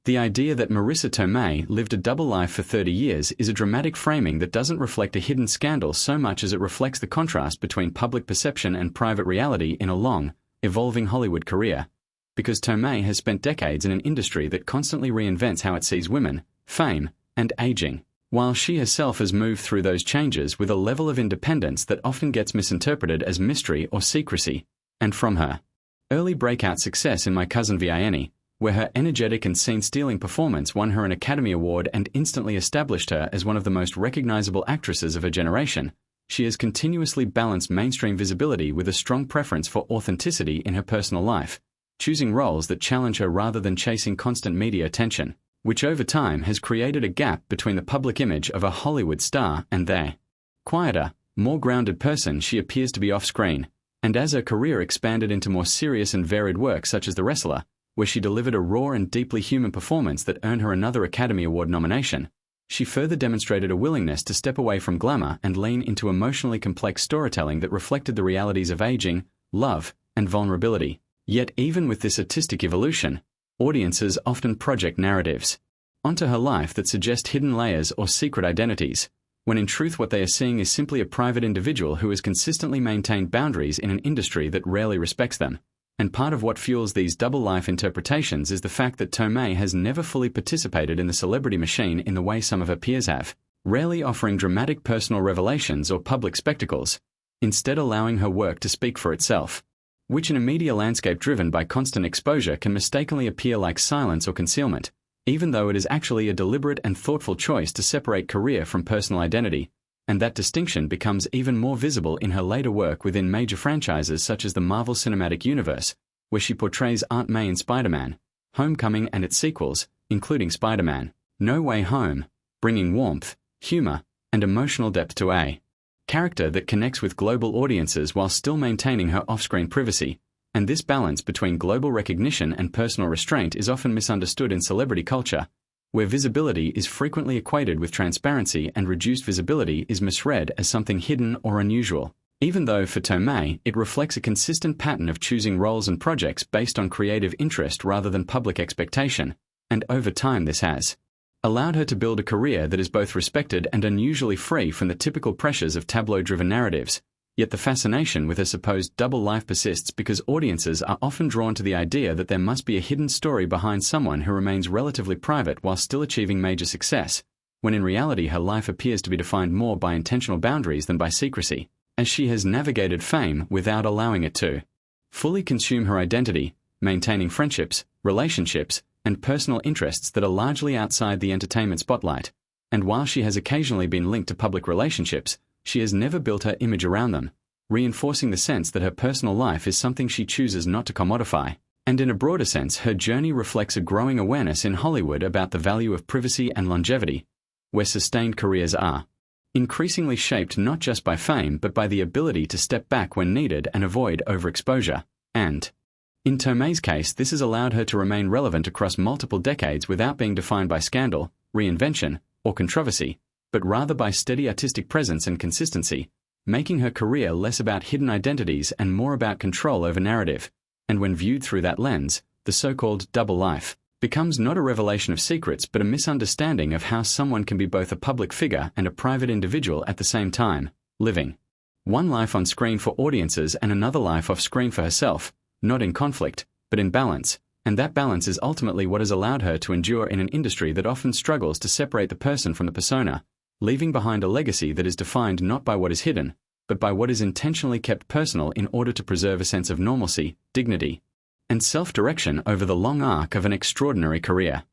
The idea that Marisa Tomei lived a double life for 30 years is a dramatic framing that doesn't reflect a hidden scandal so much as it reflects the contrast between public perception and private reality in a long, evolving Hollywood career. Because Tomei has spent decades in an industry that constantly reinvents how it sees women, fame, and aging, while she herself has moved through those changes with a level of independence that often gets misinterpreted as mystery or secrecy. And from her early breakout success in My Cousin Vianney, where her energetic and scene-stealing performance won her an Academy Award and instantly established her as one of the most recognizable actresses of her generation, she has continuously balanced mainstream visibility with a strong preference for authenticity in her personal life, choosing roles that challenge her rather than chasing constant media attention, which over time has created a gap between the public image of a Hollywood star and the quieter, more grounded person she appears to be off-screen. And as her career expanded into more serious and varied work such as The Wrestler, where she delivered a raw and deeply human performance that earned her another Academy Award nomination, she further demonstrated a willingness to step away from glamour and lean into emotionally complex storytelling that reflected the realities of aging, love, and vulnerability. Yet even with this artistic evolution, audiences often project narratives onto her life that suggest hidden layers or secret identities, when in truth what they are seeing is simply a private individual who has consistently maintained boundaries in an industry that rarely respects them. And part of what fuels these double-life interpretations is the fact that Tomei has never fully participated in the celebrity machine in the way some of her peers have, rarely offering dramatic personal revelations or public spectacles, instead allowing her work to speak for itself, which in a media landscape driven by constant exposure can mistakenly appear like silence or concealment, even though it is actually a deliberate and thoughtful choice to separate career from personal identity. And that distinction becomes even more visible in her later work within major franchises such as the Marvel Cinematic Universe, where she portrays Aunt May in Spider-Man: Homecoming and its sequels, including Spider-Man: No Way Home, bringing warmth, humor, and emotional depth to a character that connects with global audiences while still maintaining her off-screen privacy. And this balance between global recognition and personal restraint is often misunderstood in celebrity culture, where visibility is frequently equated with transparency and reduced visibility is misread as something hidden or unusual, even though for Tomei it reflects a consistent pattern of choosing roles and projects based on creative interest rather than public expectation, and over time this has allowed her to build a career that is both respected and unusually free from the typical pressures of tabloid-driven narratives. Yet the fascination with her supposed double life persists because audiences are often drawn to the idea that there must be a hidden story behind someone who remains relatively private while still achieving major success, when in reality her life appears to be defined more by intentional boundaries than by secrecy, as she has navigated fame without allowing it to fully consume her identity, maintaining friendships, relationships, and personal interests that are largely outside the entertainment spotlight. And while she has occasionally been linked to public relationships, she has never built her image around them, reinforcing the sense that her personal life is something she chooses not to commodify. And in a broader sense, her journey reflects a growing awareness in Hollywood about the value of privacy and longevity, where sustained careers are increasingly shaped not just by fame but by the ability to step back when needed and avoid overexposure. And in Tomei's case, this has allowed her to remain relevant across multiple decades without being defined by scandal, reinvention, or controversy, but rather by steady artistic presence and consistency, making her career less about hidden identities and more about control over narrative. And when viewed through that lens, the so-called double life becomes not a revelation of secrets but a misunderstanding of how someone can be both a public figure and a private individual at the same time, living one life on screen for audiences and another life off screen for herself, not in conflict, but in balance. And that balance is ultimately what has allowed her to endure in an industry that often struggles to separate the person from the persona, leaving behind a legacy that is defined not by what is hidden, but by what is intentionally kept personal in order to preserve a sense of normalcy, dignity, and self-direction over the long arc of an extraordinary career.